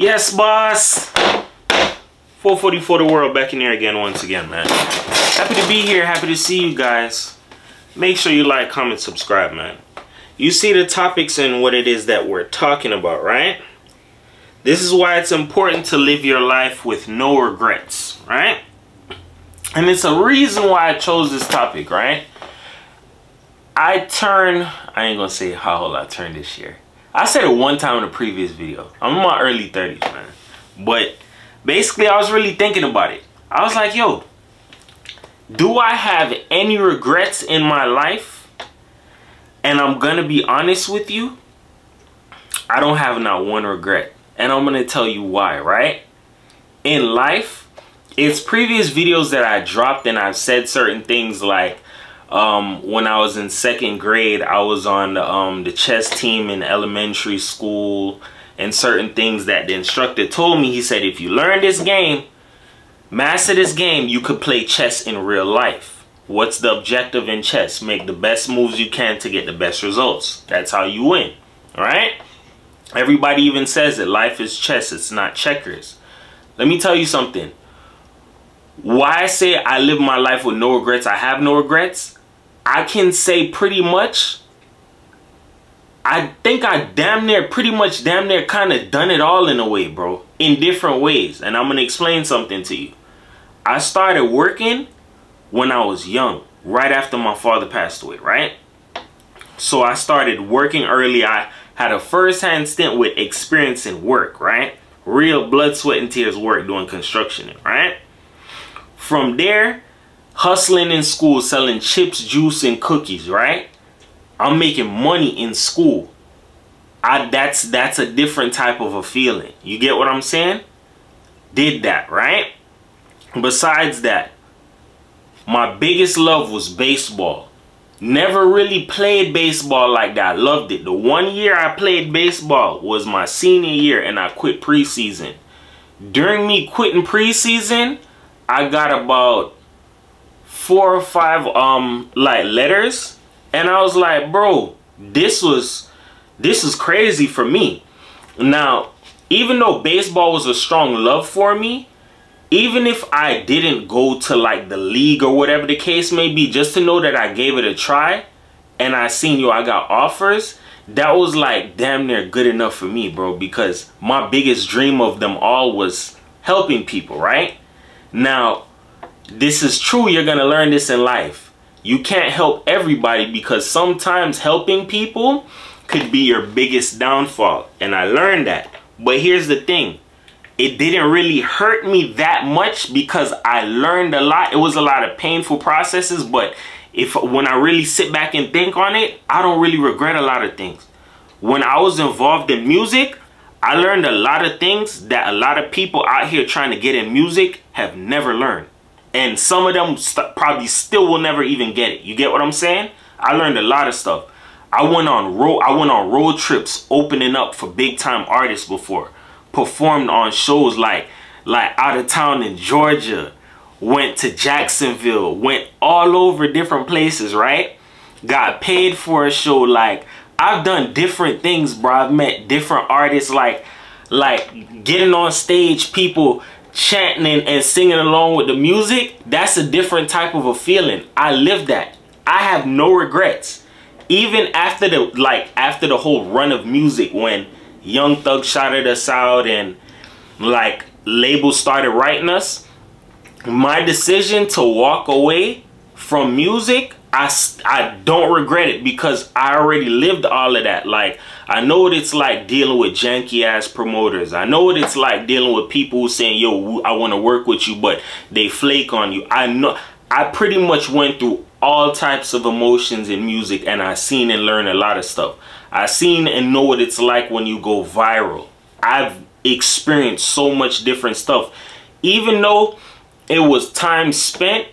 Yes, boss. 444 the world back in here again once again, man. Happy to be here. Happy to see you guys. Make sure you like, comment, subscribe, man. You see the topics and what it is that we're talking about, right? This is why it's important to live your life with no regrets, right? And it's a reason why I chose this topic, right? I ain't gonna say how old I turned this year. I said it one time in a previous video. I'm in my early 30s, man. But basically, I was really thinking about it. I was like, yo, do I have any regrets in my life? And I'm gonna be honest with you, I don't have not one regret. And I'm gonna tell you why, right? In life, it's previous videos that I dropped and I've said certain things like, when I was in 2nd grade, I was on the chess team in elementary school, and certain things that the instructor told me. He said, if you learn this game, master this game, you could play chess in real life. What's the objective in chess? Make the best moves you can to get the best results. That's how you win, all right? Everybody even says it. Life is chess. It's not checkers. Let me tell you something. Why I say I live my life with no regrets, I have no regrets, I can say pretty much, I think I damn near kind of done it all in a way, bro. In different ways. And I'm going to explain something to you. I started working when I was young, right after my father passed away, right? So I started working early. I had a first-hand stint with experience in work, right? Real blood, sweat, and tears work doing construction, right? From there, hustling in school, selling chips, juice, and cookies, right? I'm making money in school. That's a different type of a feeling. You get what I'm saying? Did that, right? Besides that, my biggest love was baseball. Never really played baseball like that. Loved it. The one year I played baseball was my senior year, and I quit preseason. During me quitting preseason, I got about 4 or 5 like letters, and I was like, bro, this is crazy for me. Now, even though baseball was a strong love for me, even if I didn't go to like the league or whatever the case may be, just to know that I gave it a try and I seen, yo, I got offers, that was like damn near good enough for me, bro, because my biggest dream of them all was helping people, right? Now, this is true. You're gonna learn this in life. You can't help everybody, because sometimes helping people could be your biggest downfall, and I learned that. But here's the thing, it didn't really hurt me that much because I learned a lot. It was a lot of painful processes, but when I really sit back and think on it, I don't really regret a lot of things. When I was involved in music, I learned a lot of things that a lot of people out here trying to get in music have never learned. And some of them probably still will never even get it. You get what I'm saying? I learned a lot of stuff. I went on road trips opening up for big time artists before. Performed on shows like out of town in Georgia. Went to Jacksonville. Went all over different places, right? Got paid for a show. Like, I've done different things, bro. I've met different artists, like getting on stage, people chanting and singing along with the music. That's a different type of a feeling. I lived that. I have no regrets. Even after the whole run of music, when Young Thug shouted us out and like labels started writing us, my decision to walk away from music, I don't regret it, because I already lived all of that. Like, I know what it's like dealing with janky ass promoters. I know what it's like dealing with people who saying, yo, I want to work with you, but they flake on you. I know. I pretty much went through all types of emotions in music, and I seen and learned a lot of stuff. I seen and know what it's like when you go viral. I've experienced so much different stuff. Even though it was time spent,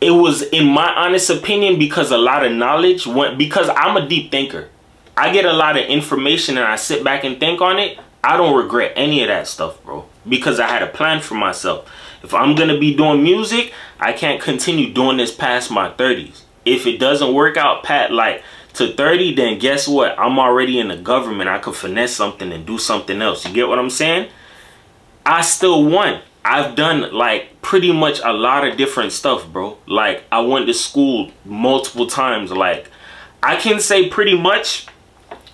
it was, in my honest opinion, because a lot of knowledge went, because I'm a deep thinker. I get a lot of information and I sit back and think on it. I don't regret any of that stuff, bro, because I had a plan for myself. If I'm gonna be doing music, I can't continue doing this past my 30s. If it doesn't work out to to 30, then guess what? I'm already in the government. I could finesse something and do something else. You get what I'm saying? I still won. I've done like pretty much a lot of different stuff, bro. Like I went to school multiple times. Like I can say pretty much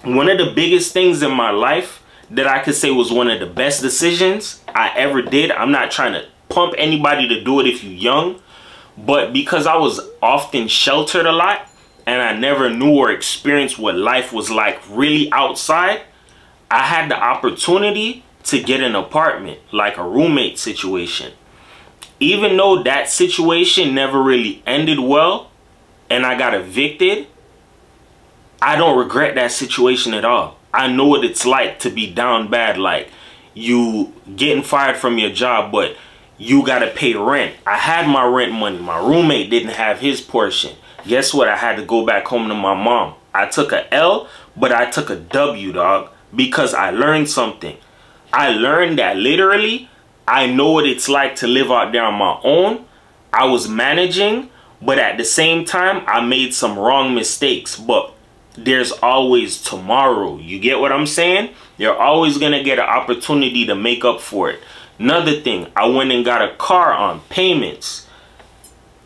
one of the biggest things in my life that I could say was one of the best decisions I ever did. I'm not trying to pump anybody to do it if you're young, but because I was often sheltered a lot and I never knew or experienced what life was like really outside, I had the opportunity to get an apartment, like a roommate situation. Even though that situation never really ended well and I got evicted, I don't regret that situation at all. I know what it's like to be down bad, like you getting fired from your job, but you gotta pay rent. I had my rent money. My roommate didn't have his portion. Guess what? I had to go back home to my mom. I took a L, but I took a W, dog, because I learned something. I learned that literally, I know what it's like to live out there on my own. I was managing, but at the same time, I made some wrong mistakes. But there's always tomorrow. You get what I'm saying? You're always going to get an opportunity to make up for it. Another thing, I went and got a car on payments.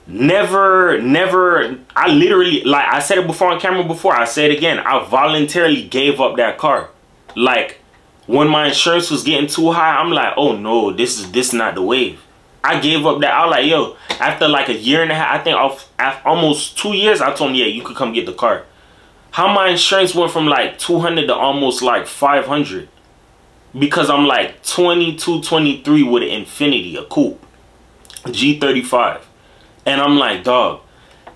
Never, I literally, like I said it before on camera before, I say it again, I voluntarily gave up that car. Like, when my insurance was getting too high, I'm like, oh no, this is not the wave. I gave up that. I was like, yo, after like a year and a half, I think after almost 2 years, I told him, yeah, you could come get the car. How my insurance went from like 200 to almost like 500. Because I'm like 22, 23 with an Infinity, a coupe, G35. And I'm like, dog,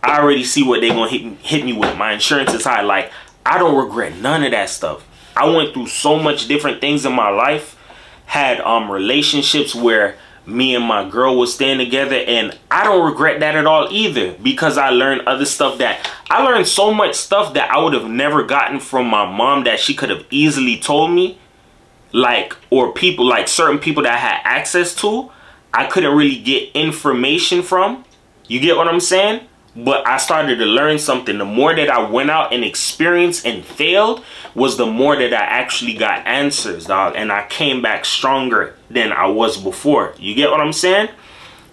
I already see what they're going to hit me with. My insurance is high. Like, I don't regret none of that stuff. I went through so much different things in my life. Had relationships where me and my girl was staying together, and I don't regret that at all either, because I learned other stuff that I learned so much stuff that I would have never gotten from my mom that she could have easily told me, like, or people, like certain people that I had access to, I couldn't really get information from. You get what I'm saying? But I started to learn something. The more that I went out and experienced and failed was the more that I actually got answers, dog. And I came back stronger than I was before. You get what I'm saying?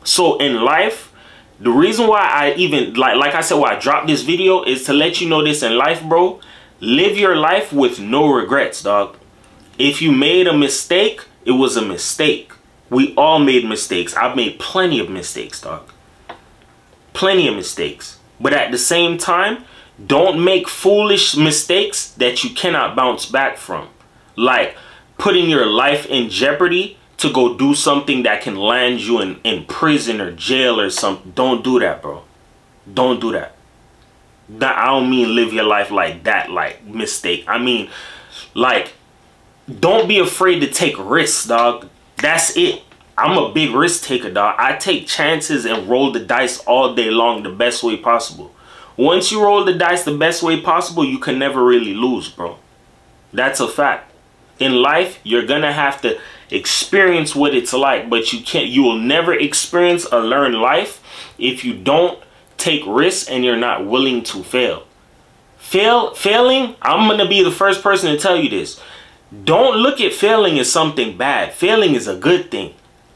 So in life, the reason why I even, like I said, why I dropped this video is to let you know this in life, bro. Live your life with no regrets, dog. If you made a mistake, it was a mistake. We all made mistakes. I've made plenty of mistakes, dog. Plenty of mistakes. But at the same time, don't make foolish mistakes that you cannot bounce back from. Like putting your life in jeopardy to go do something that can land you in prison or jail or something. Don't do that, bro. Don't do that. I don't mean live your life like that, like mistake. I mean, like, don't be afraid to take risks, dog. That's it. I'm a big risk taker, dog. I take chances and roll the dice all day long the best way possible. Once you roll the dice the best way possible, you can never really lose, bro. That's a fact. In life, you're gonna have to experience what it's like, but you will never experience or learn life if you don't take risks and you're not willing to fail. Failing, I'm gonna be the first person to tell you this. Don't look at failing as something bad. Failing is a good thing.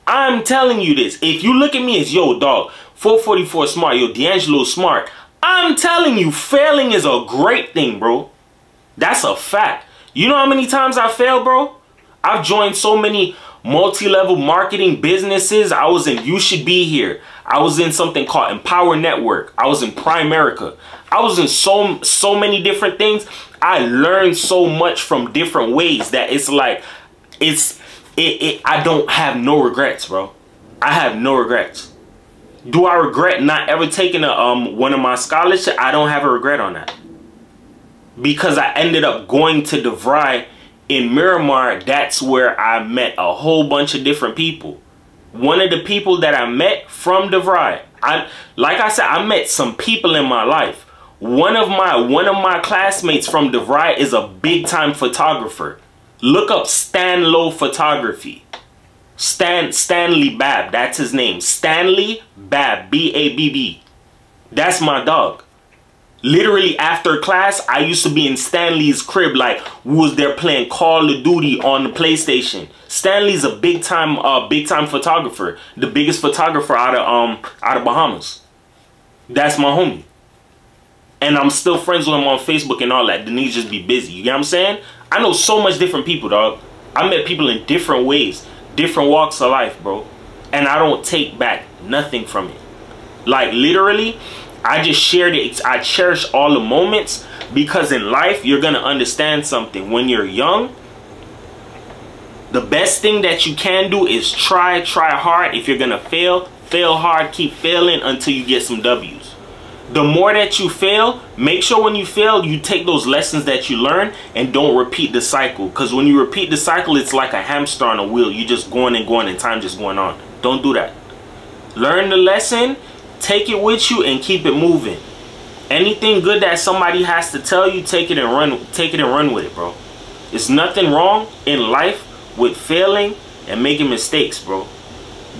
I'm telling you this. If you look at me as, yo, dog, 444 smart, yo, D'Angelo smart, I'm telling you, failing is a great thing, bro. That's a fact. You know how many times I failed, bro? I've joined so many multi-level marketing businesses. I was in You Should Be Here. I was in something called Empower Network. I was in Primerica. I was in so many different things. I learned so much from different ways that it's like, I don't have no regrets, bro. I have no regrets. Do I regret not ever taking one of my scholarships? I don't have a regret on that. Because I ended up going to DeVry in Miramar. That's where I met a whole bunch of different people. One of the people that I met from DeVry, like I said, I met some people in my life. One of my classmates from DeVry is a big time photographer. Look up Stan Low Photography. Stanley Babb, that's his name. Stanley Babb, B-A-B-B. That's my dog. Literally after class, I used to be in Stanley's crib, like we was there playing Call of Duty on the PlayStation. Stanley's a big time photographer, the biggest photographer out of Bahamas. That's my homie. And I'm still friends with him on Facebook and all that. The niggas just be busy. You get what I'm saying? I know so much different people, dog. I met people in different ways, different walks of life, bro. And I don't take back nothing from it. Like, literally, I just shared it. I cherish all the moments, because in life, you're going to understand something. When you're young, the best thing that you can do is try hard. If you're going to fail hard, keep failing until you get some W's. The more that you fail, make sure when you fail, you take those lessons that you learn and don't repeat the cycle. Because when you repeat the cycle, it's like a hamster on a wheel. You're just going and going and time just going on. Don't do that. Learn the lesson, take it with you, and keep it moving. Anything good that somebody has to tell you, take it and run with it, bro. There's nothing wrong in life with failing and making mistakes, bro.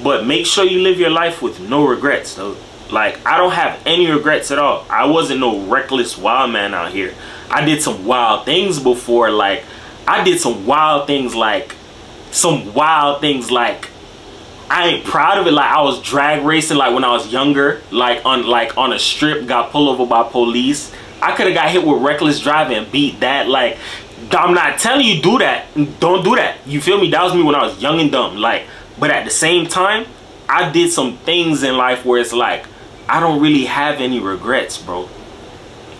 But make sure you live your life with no regrets, though. Like, I don't have any regrets at all. I wasn't no reckless wild man out here. I did some wild things before. Like, I did some wild things like I ain't proud of it. Like, I was drag racing like when I was younger, like on a strip, got pulled over by police. I could have got hit with reckless driving and beat that. Like, I'm not telling you do that. Don't do that. You feel me? That was me when I was young and dumb. Like, but at the same time, I did some things in life where it's like, I don't really have any regrets, bro.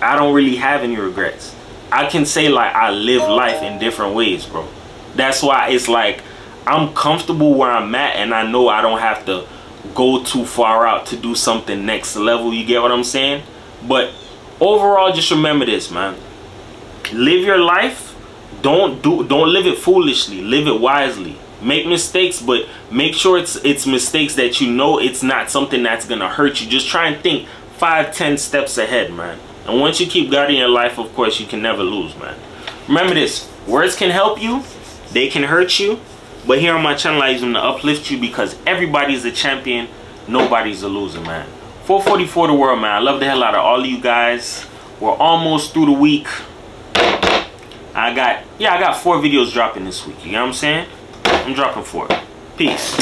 I don't really have any regrets. I can say like I live life in different ways, bro. That's why it's like I'm comfortable where I'm at, and I know I don't have to go too far out to do something next level. You get what I'm saying? But overall, just remember this, man. Live your life. Don't live it foolishly. Live it wisely. Make mistakes, but make sure it's mistakes that you know it's not something that's gonna hurt you. Just try and think 5-10 steps ahead, man. And once you keep God in your life, of course, you can never lose, man. Remember this: words can help you, they can hurt you, but here on my channel, I use them to uplift you, because everybody's a champion, nobody's a loser, man. 444 the world, man. I love the hell out of all of you guys. We're almost through the week. I got 4 videos dropping this week. You know what I'm saying? I'm dropping 4. Peace.